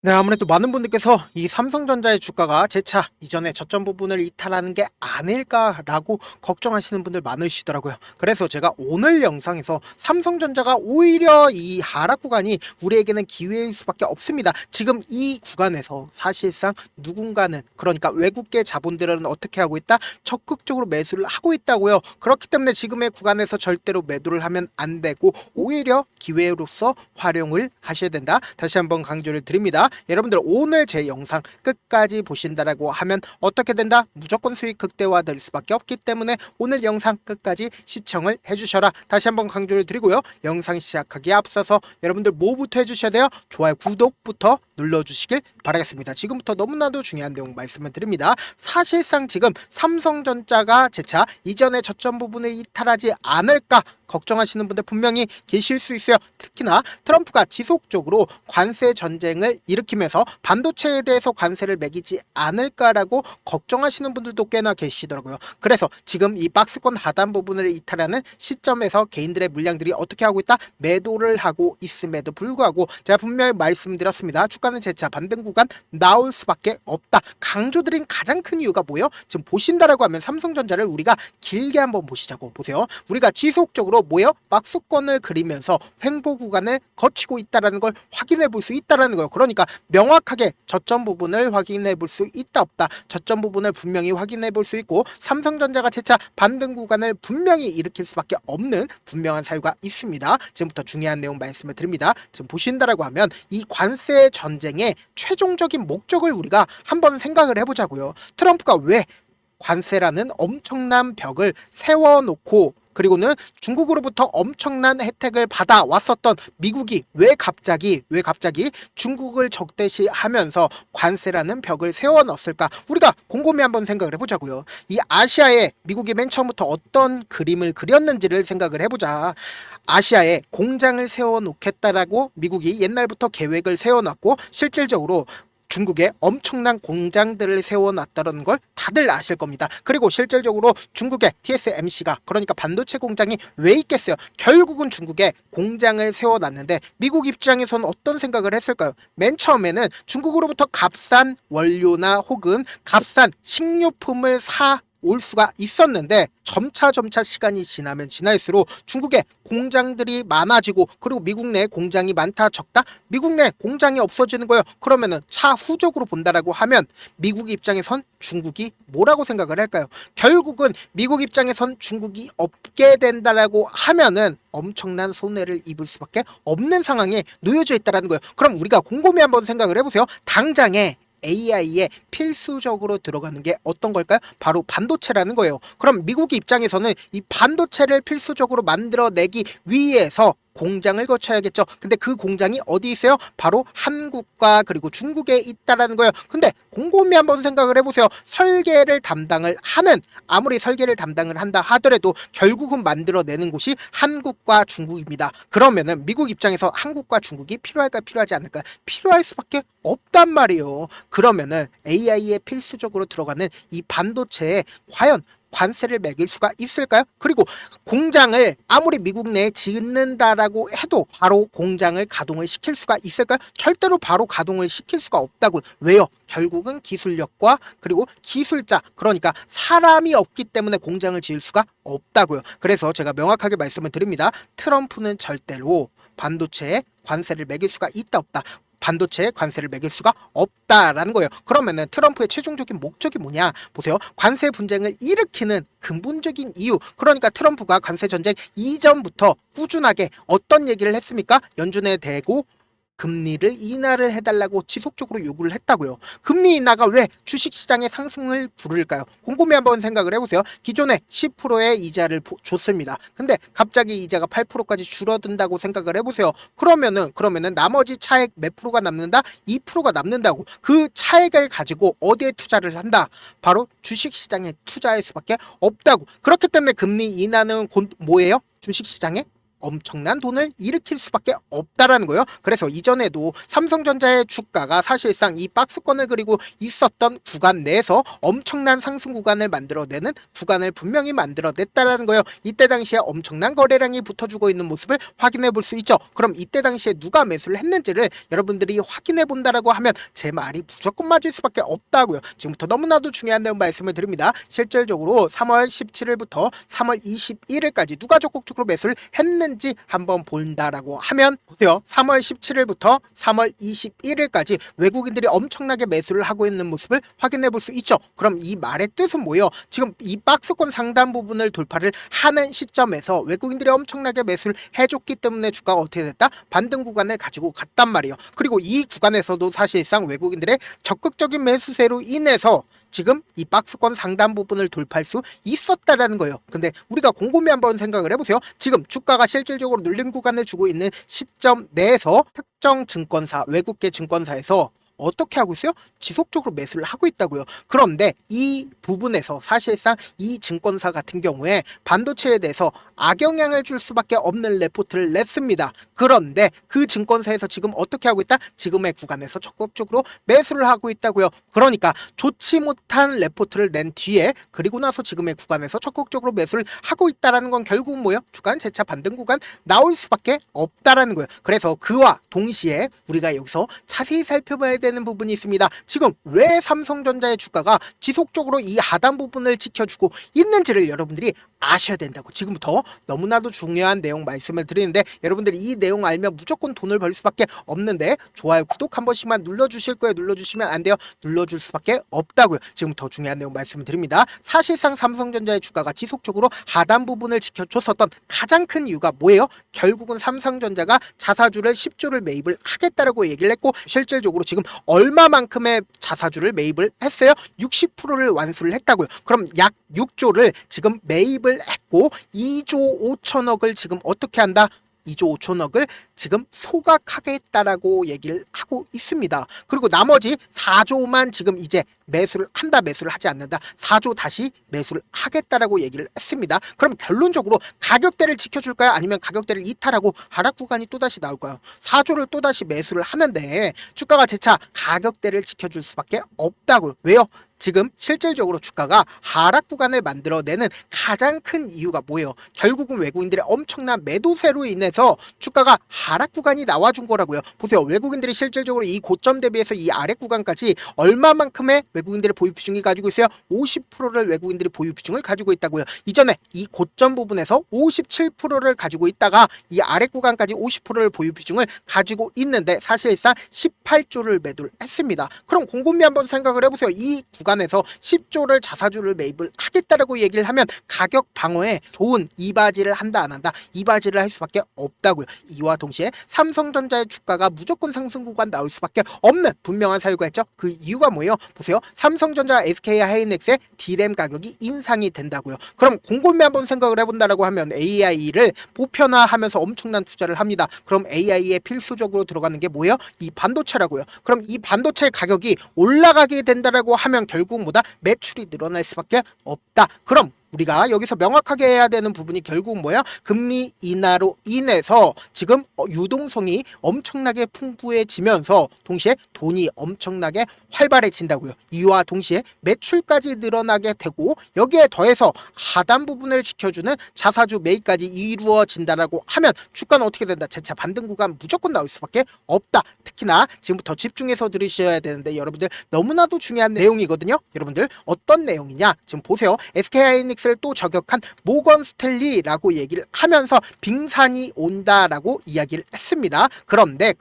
네, 아무래도 많은 분들께서 이 삼성전자의 주가가 재차 이전에 저점 부분을 이탈하는 게 아닐까라고 걱정하시는 분들 많으시더라고요. 그래서 제가 오늘 영상에서 삼성전자가 오히려 이 하락 구간이 우리에게는 기회일 수밖에 없습니다. 지금 이 구간에서 사실상 누군가는, 그러니까 외국계 자본들은 어떻게 하고 있다? 적극적으로 매수를 하고 있다고요. 그렇기 때문에 지금의 구간에서 절대로 매도를 하면 안 되고 오히려 기회로서 활용을 하셔야 된다. 다시 한번 강조를 드립니다. 여러분들 오늘 제 영상 끝까지 보신다라고 하면 어떻게 된다? 무조건 수익 극대화될 수밖에 없기 때문에 오늘 영상 끝까지 시청을 해주셔라. 다시 한번 강조를 드리고요. 영상 시작하기에 앞서서 여러분들 뭐부터 해주셔야 돼요? 좋아요, 구독부터 눌러주시길 바라겠습니다. 지금부터 너무나도 중요한 내용 말씀을 드립니다. 사실상 지금 삼성전자가 재차 이전의 저점 부분을 이탈하지 않을까 걱정하시는 분들 분명히 계실 수 있어요. 특히나 트럼프가 지속적으로 관세 전쟁을 일으키면서 반도체에 대해서 관세를 매기지 않을까라고 걱정하시는 분들도 꽤나 계시더라고요. 그래서 지금 이 박스권 하단 부분을 이탈하는 시점에서 개인들의 물량들이 어떻게 하고 있다? 매도를 하고 있음에도 불구하고 제가 분명히 말씀드렸습니다. 주가는 재차 반등 구간 나올 수밖에 없다. 강조드린 가장 큰 이유가 뭐예요? 지금 보신다라고 하면 삼성전자를 우리가 길게 한번 보시자고. 보세요. 우리가 지속적으로 뭐예요? 박스권을 그리면서 횡보 구간을 거치고 있다라는 걸 확인해 볼 수 있다라는 거예요. 그러니까 명확하게 저점 부분을 확인해 볼 수 있다 없다. 저점 부분을 분명히 확인해 볼 수 있고 삼성전자가 재차 반등 구간을 분명히 일으킬 수밖에 없는 분명한 사유가 있습니다. 지금부터 중요한 내용 말씀을 드립니다. 지금 보신다라고 하면 이 관세 전쟁의 최종적인 목적을 우리가 한번 생각을 해보자고요. 트럼프가 왜 관세라는 엄청난 벽을 세워놓고 그리고는 중국으로부터 엄청난 혜택을 받아왔었던 미국이 왜 갑자기 중국을 적대시하면서 관세라는 벽을 세워놨을까? 우리가 곰곰이 한번 생각을 해보자고요. 이 아시아에 미국이 맨 처음부터 어떤 그림을 그렸는지를 생각을 해보자. 아시아에 공장을 세워놓겠다라고 미국이 옛날부터 계획을 세워놨고 실질적으로 중국에 엄청난 공장들을 세워놨다는 걸 다들 아실 겁니다. 그리고 실질적으로 중국의 TSMC가, 그러니까 반도체 공장이 왜 있겠어요? 결국은 중국에 공장을 세워놨는데 미국 입장에서는 어떤 생각을 했을까요? 맨 처음에는 중국으로부터 값싼 원료나 혹은 값싼 식료품을 올 수가 있었는데 점차 시간이 지나면 지날수록 중국에 공장들이 많아지고 그리고 미국 내 공장이 많다 적다? 미국 내 공장이 없어지는 거예요. 그러면은 차후적으로 본다라고 하면 미국 입장에선 중국이 뭐라고 생각을 할까요? 결국은 미국 입장에선 중국이 없게 된다라고 하면은 엄청난 손해를 입을 수밖에 없는 상황에 놓여져 있다라는 거예요. 그럼 우리가 곰곰이 한번 생각을 해보세요. 당장에 AI에 필수적으로 들어가는 게 어떤 걸까요? 바로 반도체라는 거예요. 그럼 미국 입장에서는 이 반도체를 필수적으로 만들어내기 위해서 공장을 거쳐야겠죠. 근데 그 공장이 어디 있어요? 바로 한국과 그리고 중국에 있다라는 거예요. 근데 곰곰이 한번 생각을 해보세요. 설계를 담당을 하는, 아무리 설계를 담당을 한다 하더라도 결국은 만들어내는 곳이 한국과 중국입니다. 그러면은 미국 입장에서 한국과 중국이 필요할까 필요하지 않을까? 필요할 수밖에 없단 말이에요. 그러면은 AI에 필수적으로 들어가는 이 반도체에 과연 관세를 매길 수가 있을까요? 그리고 공장을 아무리 미국 내에 짓는다라고 해도 바로 공장을 가동을 시킬 수가 있을까요? 절대로 바로 가동을 시킬 수가 없다고. 왜요? 결국은 기술력과 그리고 기술자, 그러니까 사람이 없기 때문에 공장을 지을 수가 없다고요. 그래서 제가 명확하게 말씀을 드립니다. 트럼프는 절대로 반도체에 관세를 매길 수가 있다 없다. 반도체에 관세를 매길 수가 없다라는 거예요. 그러면은 트럼프의 최종적인 목적이 뭐냐? 보세요. 관세 분쟁을 일으키는 근본적인 이유. 그러니까 트럼프가 관세 전쟁 이전부터 꾸준하게 어떤 얘기를 했습니까? 연준에 대고 금리를 인하를 해달라고 지속적으로 요구를 했다고요. 금리 인하가 왜 주식시장의 상승을 부를까요? 곰곰이 한번 생각을 해보세요. 기존에 10%의 이자를 줬습니다. 근데 갑자기 이자가 8%까지 줄어든다고 생각을 해보세요. 그러면은 나머지 차액 몇 프로가 남는다? 2%가 남는다고. 그 차액을 가지고 어디에 투자를 한다? 바로 주식시장에 투자할 수밖에 없다고. 그렇기 때문에 금리 인하는 곧 뭐예요? 주식시장에 엄청난 돈을 일으킬 수밖에 없다라는 거예요. 그래서 이전에도 삼성전자의 주가가 사실상 이 박스권을 그리고 있었던 구간 내에서 엄청난 상승 구간을 만들어내는 구간을 분명히 만들어냈다라는 거예요. 이때 당시에 엄청난 거래량이 붙어주고 있는 모습을 확인해 볼 수 있죠. 그럼 이때 당시에 누가 매수를 했는지를 여러분들이 확인해 본다라고 하면 제 말이 무조건 맞을 수밖에 없다고요. 지금부터 너무나도 중요한 내용 말씀을 드립니다. 실질적으로 3월 17일부터 3월 21일까지 누가 적극적으로 매수를 했는지 한번 본다라고 하면 보세요. 3월 17일부터 3월 21일까지 외국인들이 엄청나게 매수를 하고 있는 모습을 확인해 볼 수 있죠. 그럼 이 말의 뜻은 뭐예요? 지금 이 박스권 상단 부분을 돌파를 하는 시점에서 외국인들이 엄청나게 매수를 해줬기 때문에 주가가 어떻게 됐다? 반등 구간을 가지고 갔단 말이에요. 그리고 이 구간에서도 사실상 외국인들의 적극적인 매수세로 인해서 지금 이 박스권 상단 부분을 돌파할 수 있었다라는 거예요. 근데 우리가 곰곰이 한번 생각을 해보세요. 지금 주가가 실질적으로 눌린 구간을 주고 있는 시점 내에서 특정 증권사, 외국계 증권사에서 어떻게 하고 있어요? 지속적으로 매수를 하고 있다고요. 그런데 이 부분에서 사실상 이 증권사 같은 경우에 반도체에 대해서 악영향을 줄 수밖에 없는 레포트를 냈습니다. 그런데 그 증권사에서 지금 어떻게 하고 있다? 지금의 구간에서 적극적으로 매수를 하고 있다고요. 그러니까 좋지 못한 레포트를 낸 뒤에 그리고 나서 지금의 구간에서 적극적으로 매수를 하고 있다라는 건 결국은 뭐예요? 주간 재차 반등 구간 나올 수밖에 없다라는 거예요. 그래서 그와 동시에 우리가 여기서 자세히 살펴봐야 되는 부분이 있습니다. 지금 왜 삼성전자의 주가가 지속적으로 이 하단 부분을 지켜주고 있는지를 여러분들이 아셔야 된다고. 지금부터 너무나도 중요한 내용 말씀을 드리는데 여러분들이 이 내용 알면 무조건 돈을 벌 수밖에 없는데 좋아요, 구독 한 번씩만 눌러주실 거예요. 눌러주시면 안 돼요. 눌러줄 수밖에 없다고요. 지금부터 중요한 내용 말씀을 드립니다. 사실상 삼성전자의 주가가 지속적으로 하단 부분을 지켜줬었던 가장 큰 이유가 뭐예요? 결국은 삼성전자가 자사주를 10조를 매입을 하겠다라고 얘기를 했고 실질적으로 지금 얼마만큼의 자사주를 매입을 했어요? 60%를 완수를 했다고요. 그럼 약 6조를 지금 매입을 했고 2조 5천억을 지금 어떻게 한다? 2조 5천억을 지금 소각하겠다라고 얘기를 하고 있습니다. 그리고 나머지 4조만 지금 이제 매수를 한다, 매수를 하지 않는다. 4조 다시 매수를 하겠다라고 얘기를 했습니다. 그럼 결론적으로 가격대를 지켜줄까요? 아니면 가격대를 이탈하고 하락 구간이 또다시 나올까요? 4조를 또다시 매수를 하는데 주가가 재차 가격대를 지켜줄 수밖에 없다고요. 왜요? 지금 실질적으로 주가가 하락 구간을 만들어내는 가장 큰 이유가 뭐예요? 결국은 외국인들의 엄청난 매도세로 인해서 주가가 하락 구간이 나와준 거라고요. 보세요. 외국인들이 실질적으로 이 고점 대비해서 이 아래 구간까지 얼마만큼의 외국인들의 보유 비중이 가지고 있어요? 50%를 외국인들이 보유 비중을 가지고 있다고요. 이전에 이 고점 부분에서 57%를 가지고 있다가 이 아래 구간까지 50%를 보유 비중을 가지고 있는데 사실상 18조를 매도를 했습니다. 그럼 곰곰이 한번 생각을 해보세요. 이 구간에서 10조를 자사주를 매입을 하겠다라고 얘기를 하면 가격 방어에 좋은 이바지를 한다 안 한다? 이바지를 할 수밖에 없다고요. 이와 동시에 삼성전자의 주가가 무조건 상승 구간 나올 수밖에 없는 분명한 사유가 있죠. 그 이유가 뭐예요? 보세요. 삼성전자, SK하이닉스의 D램 가격이 인상이 된다고요. 그럼 곰곰이 한번 생각을 해본다라고 하면 AI를 보편화하면서 엄청난 투자를 합니다. 그럼 AI에 필수적으로 들어가는 게 뭐예요? 이 반도체라고요. 그럼 이 반도체 가격이 올라가게 된다라고 하면 결국 뭐다? 매출이 늘어날 수밖에 없다. 그럼 우리가 여기서 명확하게 해야 되는 부분이 결국 뭐야? 금리 인하로 인해서 지금 유동성이 엄청나게 풍부해지면서 동시에 돈이 엄청나게 활발해진다고요. 이와 동시에 매출까지 늘어나게 되고 여기에 더해서 하단 부분을 지켜주는 자사주 매입까지 이루어진다라고 하면 주가는 어떻게 된다? 재차 반등 구간 무조건 나올 수밖에 없다. 특히나 지금부터 집중해서 들으셔야 되는데 여러분들 너무나도 중요한 내용이거든요. 여러분들 어떤 내용이냐? 지금 보세요. SK하이닉스를 또 저격한 모건 스탠리라고 얘기를 하면서 빙산이 온다라고 이야기를 했습니다. 그런데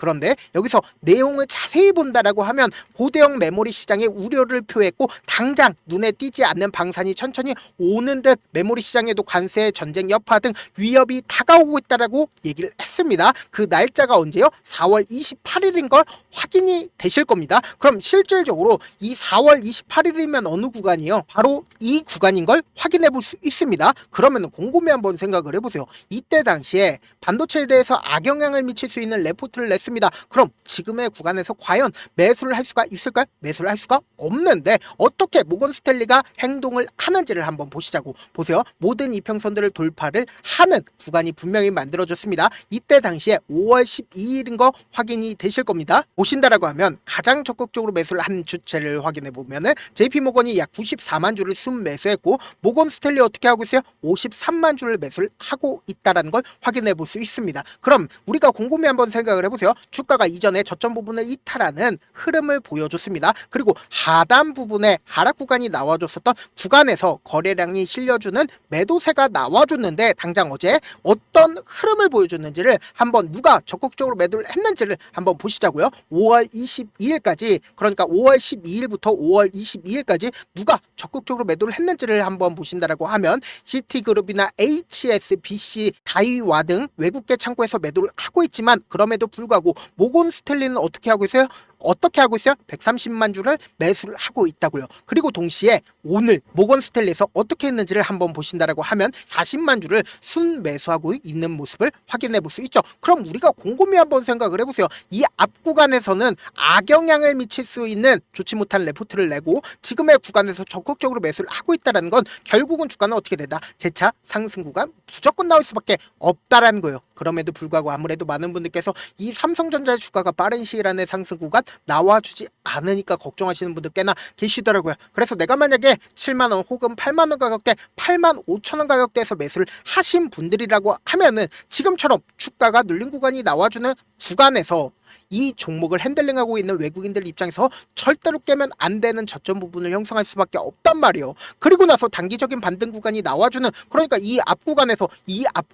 여기서 내용을 자세히 본다라고 하면 고대형 메모리 시장에 우려를 표했고 당장 눈에 띄지 않는 방산이 천천히 오는 듯 메모리 시장에도 관세, 전쟁 여파 등 위협이 다가오고 있다라고 얘기를 했습니다. 그 날짜가 언제요? 4월 28일인 걸 확인이 되실 겁니다. 그럼 실질적으로 이 4월 28일이면 어느 구간이요? 바로 이 구간인 걸 확인해 확인해 볼 수 있습니다. 그러면 곰곰이 한번 생각을 해보세요. 이때 당시에 반도체에 대해서 악영향을 미칠 수 있는 레포트를 냈습니다. 그럼 지금의 구간에서 과연 매수를 할 수가 있을까요? 매수를 할 수가 없는데 어떻게 모건 스탠리가 행동을 하는지를 한번 보시자고. 보세요. 모든 이평선들을 돌파를 하는 구간이 분명히 만들어졌습니다. 이때 당시에 5월 12일인 거 확인이 되실 겁니다. 보신다라고 하면 가장 적극적으로 매수를 한 주체를 확인해 보면은 JP모건이 약 94만 주를 순매수했고 모건 스탠리 어떻게 하고 있어요? 53만 주를 매수를 하고 있다라는 걸 확인해 볼 수 있습니다. 그럼 우리가 곰곰이 한번 생각을 해보세요. 주가가 이전에 저점 부분을 이탈하는 흐름을 보여줬습니다. 그리고 하단 부분에 하락 구간이 나와줬었던 구간에서 거래량이 실려주는 매도세가 나와줬는데 당장 어제 어떤 흐름을 보여줬는지를 한번 누가 적극적으로 매도를 했는지를 한번 보시자고요. 5월 22일까지 그러니까 5월 12일부터 5월 22일까지 누가 적극적으로 매도를 했는지를 한번 보신다라고 하면 시티그룹이나 HSBC, 다이와 등 외국계 창고에서 매도를 하고 있지만 그럼에도 불구하고 모건 스탠리는 어떻게 하고 있어요? 130만 주를 매수를 하고 있다고요. 그리고 동시에 오늘 모건 스탠리에서 어떻게 했는지를 한번 보신다라고 하면 40만 주를 순매수하고 있는 모습을 확인해 볼 수 있죠. 그럼 우리가 곰곰이 한번 생각을 해보세요. 이 앞 구간에서는 악영향을 미칠 수 있는 좋지 못한 레포트를 내고 지금의 구간에서 적극적으로 매수를 하고 있다는 건 결국은 주가는 어떻게 된다? 재차 상승 구간 무조건 나올 수밖에 없다라는 거예요. 그럼에도 불구하고 아무래도 많은 분들께서 이 삼성전자의 주가가 빠른 시일 안에 상승 구간 나와주지 않으니까 걱정하시는 분들 꽤나 계시더라고요. 그래서 내가 만약에 7만원 혹은 8만원 가격대 8만 5천원 가격대에서 매수를 하신 분들이라고 하면은 지금처럼 주가가 눌린 구간이 나와주는 구간에서 이 종목을 핸들링하고 있는 외국인들 입장에서 절대로 깨면 안 되는 저점 부분을 형성할 수밖에 없단 말이에요. 그리고 나서 단기적인 반등 구간이 나와주는 그러니까 이 앞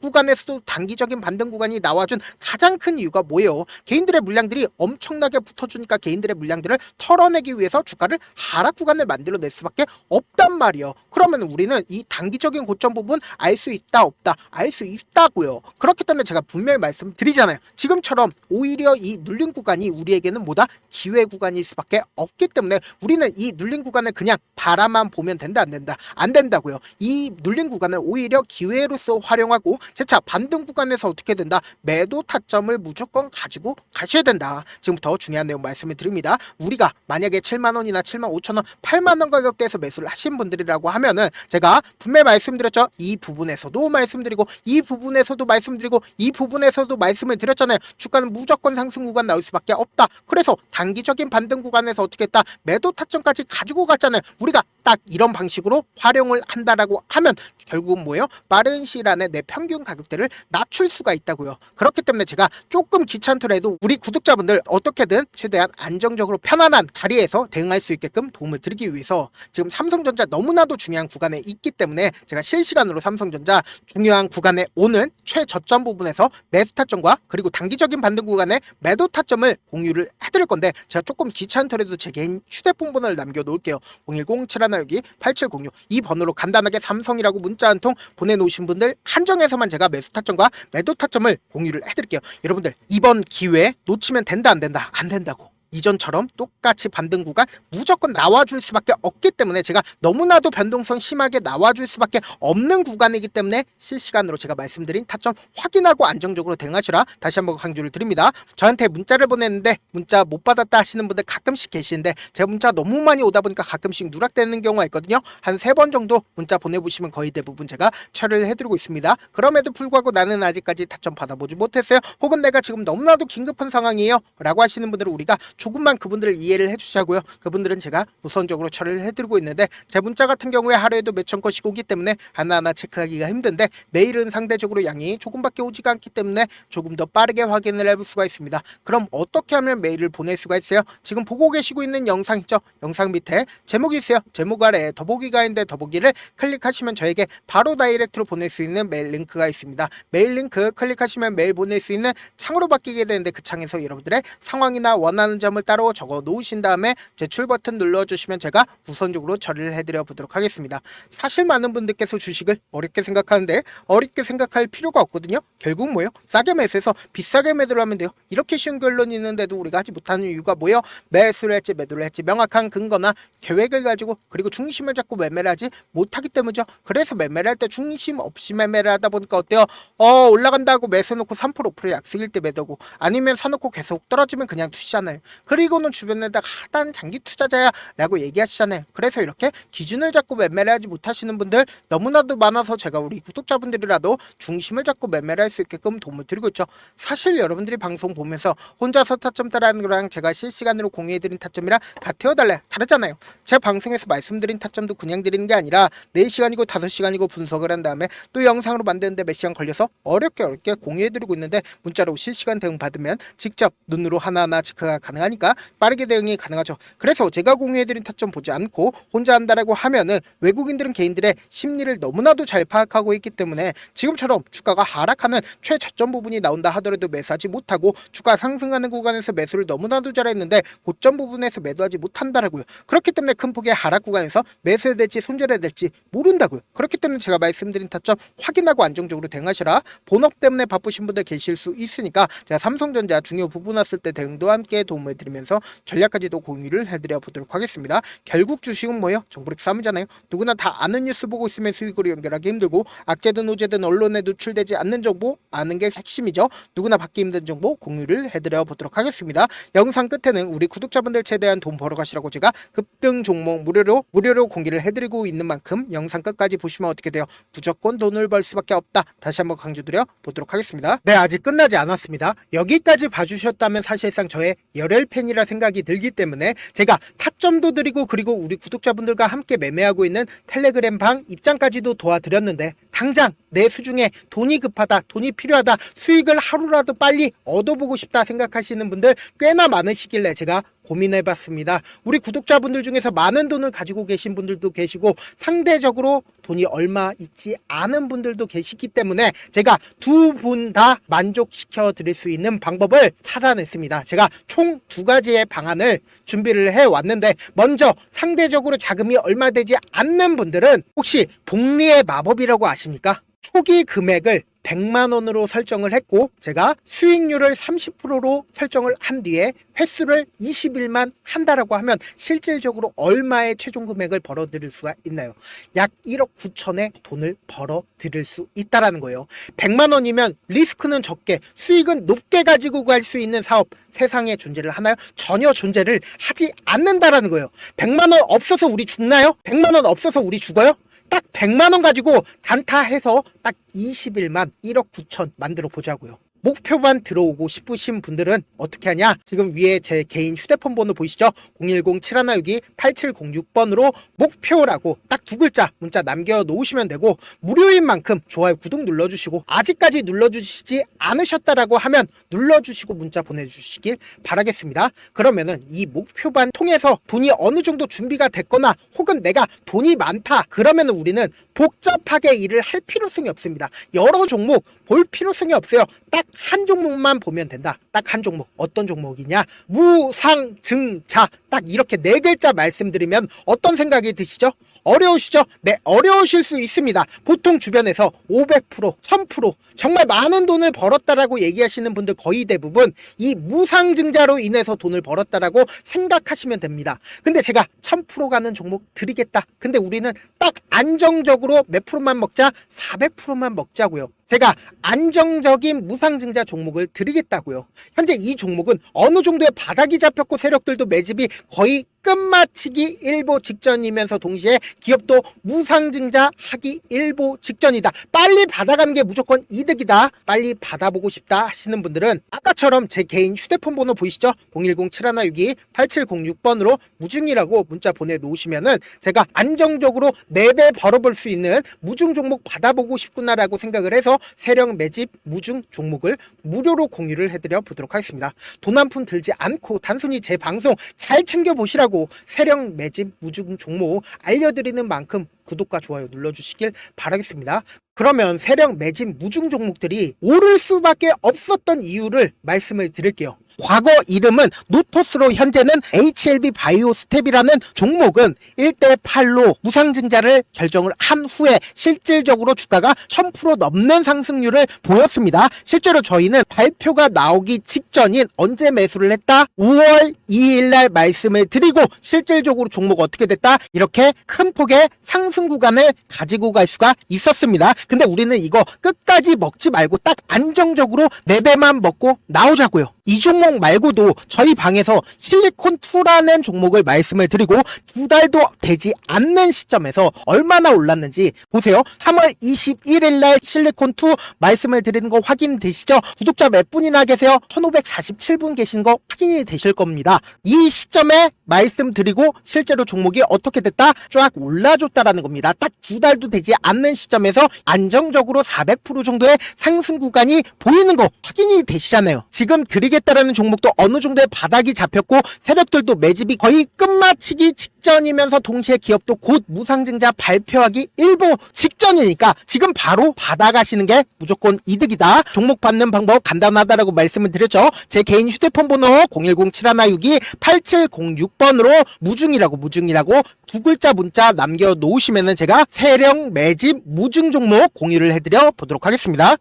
구간에서도 단기적인 반등 구간이 나와준 가장 큰 이유가 뭐예요? 개인들의 물량들이 엄청나게 붙어주니까 개인들의 물량들을 털어내기 위해서 주가를 하락 구간을 만들어낼 수밖에 없단 말이에요. 그러면 우리는 이 단기적인 고점 부분 알 수 있다 없다 알 수 있다고요. 그렇기 때문에 제가 분명히 말씀드리잖아요. 지금처럼 오히려 이 눌린 구간이 우리에게는 뭐다? 기회 구간일 수밖에 없기 때문에 우리는 이 눌린 구간을 그냥 바라만 보면 된다 안 된다? 안 된다고요. 이 눌린 구간을 오히려 기회로서 활용하고 재차 반등 구간에서 어떻게 된다? 매도 타점을 무조건 가지고 가셔야 된다. 지금부터 중요한 내용 말씀을 드립니다. 우리가 만약에 7만원이나 7만 5천원 8만원 가격대에서 매수를 하신 분들이라고 하면은 제가 분명히 말씀드렸죠. 이 부분에서도 말씀드리고 이 부분에서도 말씀드리고 이 부분에서도 말씀을 드렸잖아요. 주가는 무조건 상승 구간 나올 수밖에 없다. 그래서 단기적인 반등 구간에서 어떻게 했다? 매도 타점까지 가지고 갔잖아요. 우리가 딱 이런 방식으로 활용을 한다라고 하면 결국은 뭐예요? 빠른 시일 안에 내 평균 가격대를 낮출 수가 있다고요. 그렇기 때문에 제가 조금 귀찮더라도 우리 구독자분들 어떻게든 최대한 안정적으로 편안한 자리에서 대응할 수 있게끔 도움을 드리기 위해서 지금 삼성전자 너무나도 중요한 구간에 있기 때문에 제가 실시간으로 삼성전자 중요한 구간에 오는 최저점 부분에서 매수 타점과 그리고 단기적인 반등 구간에 매도 타점을 공유를 해드릴 건데 제가 조금 귀찮더라도 제 개인 휴대폰 번호를 남겨놓을게요. 010-7162-8706 이 번호로 간단하게 삼성이라고 문자 한 통 보내놓으신 분들 한정해서만 제가 매수 타점과 매도 타점을 공유를 해드릴게요. 여러분들 이번 기회에 놓치면 된다 안 된다? 안 된다고. 이전처럼 똑같이 반등 구간 무조건 나와줄 수밖에 없기 때문에 제가 너무나도 변동성 심하게 나와줄 수밖에 없는 구간이기 때문에 실시간으로 제가 말씀드린 타점 확인하고 안정적으로 대응하시라 다시 한번 강조를 드립니다. 저한테 문자를 보냈는데 문자 못 받았다 하시는 분들 가끔씩 계시는데 제가 문자 너무 많이 오다 보니까 가끔씩 누락되는 경우가 있거든요. 한 3번 정도 문자 보내보시면 거의 대부분 제가 처리를 해드리고 있습니다. 그럼에도 불구하고 나는 아직까지 타점 받아보지 못했어요. 혹은 내가 지금 너무나도 긴급한 상황이에요 라고 하시는 분들은 우리가 조금만 그분들을 이해를 해주시고요. 그분들은 제가 우선적으로 처리를 해드리고 있는데 제 문자 같은 경우에 하루에도 몇천 건씩 오기 때문에 하나하나 체크하기가 힘든데 메일은 상대적으로 양이 조금밖에 오지가 않기 때문에 조금 더 빠르게 확인을 해볼 수가 있습니다. 그럼 어떻게 하면 메일을 보낼 수가 있어요? 지금 보고 계시고 있는 영상 있죠? 영상 밑에 제목이 있어요. 제목 아래에 더보기가 있는데 더보기를 클릭하시면 저에게 바로 다이렉트로 보낼 수 있는 메일 링크가 있습니다. 메일 링크 클릭하시면 메일 보낼 수 있는 창으로 바뀌게 되는데 그 창에서 여러분들의 상황이나 원하는 점 이름을 따로 적어 놓으신 다음에 제출 버튼 눌러주시면 제가 우선적으로 처리를 해드려 보도록 하겠습니다. 사실 많은 분들께서 주식을 어렵게 생각하는데 어렵게 생각할 필요가 없거든요. 결국 뭐예요? 싸게 매수해서 비싸게 매도를 하면 돼요. 이렇게 쉬운 결론이 있는데도 우리가 하지 못하는 이유가 뭐예요? 매수를 했지 매도를 했지 명확한 근거나 계획을 가지고 그리고 중심을 잡고 매매를 하지 못하기 때문이죠. 그래서 매매를 할 때 중심 없이 매매를 하다 보니까 어때요? 올라간다고 매수해놓고 3% 5% 약속일 때 매도고 아니면 사놓고 계속 떨어지면 그냥 투시잖아요. 그리고는 주변에다가 하단 장기 투자자야 라고 얘기하시잖아요. 그래서 이렇게 기준을 잡고 매매를 하지 못하시는 분들 너무나도 많아서 제가 우리 구독자분들이라도 중심을 잡고 매매를 할 수 있게끔 도움을 드리고 있죠. 사실 여러분들이 방송 보면서 혼자서 타점 따라하는 거랑 제가 실시간으로 공유해드린 타점이랑 같아요 달라요? 다르잖아요. 제 방송에서 말씀드린 타점도 그냥 드리는 게 아니라 4시간이고 5시간이고 분석을 한 다음에 또 영상으로 만드는데 몇 시간 걸려서 어렵게 공유해드리고 있는데 문자로 실시간 대응 받으면 직접 눈으로 하나하나 체크가 가능하니까 빠르게 대응이 가능하죠. 그래서 제가 공유해드린 타점 보지 않고 혼자 한다라고 하면은 외국인들은 개인들의 심리를 너무나도 잘 파악하고 있기 때문에 지금처럼 주가가 하락하는 최저점 부분이 나온다 하더라도 매수하지 못하고 주가 상승하는 구간에서 매수를 너무나도 잘했는데 고점 부분에서 매도하지 못한다라고요. 그렇기 때문에 큰 폭의 하락 구간에서 매수해야 될지 손절해야 될지 모른다고요. 그렇기 때문에 제가 말씀드린 타점 확인하고 안정적으로 대응하시라. 본업 때문에 바쁘신 분들 계실 수 있으니까 제가 삼성전자 중요 부분 왔을 때 대응도 함께 도움을 드리면서 전략까지도 공유를 해드려 보도록 하겠습니다. 결국 주식은 뭐예요? 정보력 싸움이잖아요. 누구나 다 아는 뉴스 보고 있으면 수익으로 연결하기 힘들고 악재든 호재든 언론에 노출되지 않는 정보 아는 게 핵심이죠. 누구나 받기 힘든 정보 공유를 해드려 보도록 하겠습니다. 영상 끝에는 우리 구독자분들 최대한 돈 벌어 가시라고 제가 급등 종목 무료로 공개를 해드리고 있는 만큼 영상 끝까지 보시면 어떻게 돼요? 무조건 돈을 벌 수밖에 없다. 다시 한번 강조드려 보도록 하겠습니다. 네, 아직 끝나지 않았습니다. 여기까지 봐주셨다면 사실상 저의 열혈 팬이라 생각이 들기 때문에 제가 타점도 드리고 그리고 우리 구독자분들과 함께 매매하고 있는 텔레그램 방 입장까지도 도와드렸는데 당장 내 수중에 돈이 급하다, 돈이 필요하다, 수익을 하루라도 빨리 얻어보고 싶다 생각하시는 분들 꽤나 많으시길래 제가 고민해봤습니다. 우리 구독자분들 중에서 많은 돈을 가지고 계신 분들도 계시고 상대적으로 돈이 얼마 있지 않은 분들도 계시기 때문에 제가 두 분 다 만족시켜 드릴 수 있는 방법을 찾아냈습니다. 제가 총 2가지의 방안을 준비를 해왔는데 먼저 상대적으로 자금이 얼마 되지 않는 분들은 혹시 복리의 마법이라고 아십니까? 초기 금액을 100만원으로 설정을 했고 제가 수익률을 30%로 설정을 한 뒤에 횟수를 20일만 한다라고 하면 실질적으로 얼마의 최종 금액을 벌어들일 수가 있나요? 약 1억 9천의 돈을 벌어들일 수 있다라는 거예요. 100만원이면 리스크는 적게 수익은 높게 가지고 갈 수 있는 사업 세상에 존재를 하나요? 전혀 존재를 하지 않는다라는 거예요. 100만원 없어서 우리 죽나요? 100만원 없어서 우리 죽어요? 딱 100만원 가지고 단타해서 딱 20일만 1억 9천 만들어 보자고요. 목표만 들어오고 싶으신 분들은 어떻게 하냐? 지금 위에 제 개인 휴대폰 번호 보이시죠? 010-7162-8706번으로 목표라고 딱 2글자 문자 남겨놓으시면 되고 무료인 만큼 좋아요 구독 눌러주시고 아직까지 눌러주시지 않으셨다라고 하면 눌러주시고 문자 보내주시길 바라겠습니다. 그러면은 이 목표반 통해서 돈이 어느 정도 준비가 됐거나 혹은 내가 돈이 많다 그러면은 우리는 복잡하게 일을 할 필요성이 없습니다. 여러 종목 볼 필요성이 없어요. 딱 한 종목만 보면 된다. 딱 한 종목. 어떤 종목이냐? 무상증자. 딱 이렇게 4글자 말씀드리면 어떤 생각이 드시죠? 어려우시죠? 네, 어려우실 수 있습니다. 보통 주변에서 500%, 1000% 정말 많은 돈을 벌었다라고 얘기하시는 분들 거의 대부분 이 무상증자로 인해서 돈을 벌었다라고 생각하시면 됩니다. 근데 제가 1000% 가는 종목 드리겠다. 근데 우리는 딱 안정적으로 몇 프로만 먹자? 400%만 먹자고요. 제가 안정적인 무상증자 종목을 드리겠다고요. 현재 이 종목은 어느 정도의 바닥이 잡혔고 세력들도 매집이 거의 끝마치기 일보 직전이면서 동시에 기업도 무상증자 하기 일보 직전이다. 빨리 받아가는 게 무조건 이득이다. 빨리 받아보고 싶다 하시는 분들은 아까처럼 제 개인 휴대폰 번호 보이시죠? 010-7162-8706번으로 무중이라고 문자 보내놓으시면은 제가 안정적으로 4배 벌어볼 수 있는 무중 종목 받아보고 싶구나라고 생각을 해서 세력 매집 무중 종목을 무료로 공유를 해드려 보도록 하겠습니다. 돈 한 푼 들지 않고 단순히 제 방송 잘 챙겨보시라고 세력 매집 무중 종목 알려드리는 만큼 구독과 좋아요 눌러주시길 바라겠습니다. 그러면 세력 매집 무중 종목들이 오를 수밖에 없었던 이유를 말씀을 드릴게요. 과거 이름은 노토스로 현재는 HLB 바이오스텝이라는 종목은 1대8로 무상증자를 결정을 한 후에 실질적으로 주가가 1000% 넘는 상승률을 보였습니다. 실제로 저희는 발표가 나오기 직전인 언제 매수를 했다? 5월 2일날 말씀을 드리고 실질적으로 종목 어떻게 됐다? 이렇게 큰 폭의 상승 구간을 가지고 갈 수가 있었습니다. 근데 우리는 이거 끝까지 먹지 말고 딱 안정적으로 4배만 먹고 나오자고요. 이 종목 말고도 저희 방에서 실리콘2라는 종목을 말씀을 드리고 2달도 되지 않는 시점에서 얼마나 올랐는지 보세요. 3월 21일 날 실리콘2 말씀을 드리는 거 확인되시죠? 구독자 몇 분이나 계세요? 1547분 계신 거 확인이 되실 겁니다. 이 시점에 말씀드리고 실제로 종목이 어떻게 됐다? 쫙 올라줬다라는 겁니다. 딱 2달도 되지 않는 시점에서 안정적으로 400% 정도의 상승 구간이 보이는 거 확인이 되시잖아요. 지금 드리겠다라는 종목도 어느 정도의 바닥이 잡혔고 세력들도 매집이 거의 끝마치기 직전이면서 동시에 기업도 곧 무상증자 발표하기 일보 직전이니까 지금 바로 받아가시는 게 무조건 이득이다. 종목 받는 방법 간단하다라고 말씀을 드렸죠. 제 개인 휴대폰 번호 010-7162-8706번으로 무중이라고 두 글자 문자 남겨놓으시면은 제가 세력 매집 무중 종목 공유를 해드려 보도록 하겠습니다.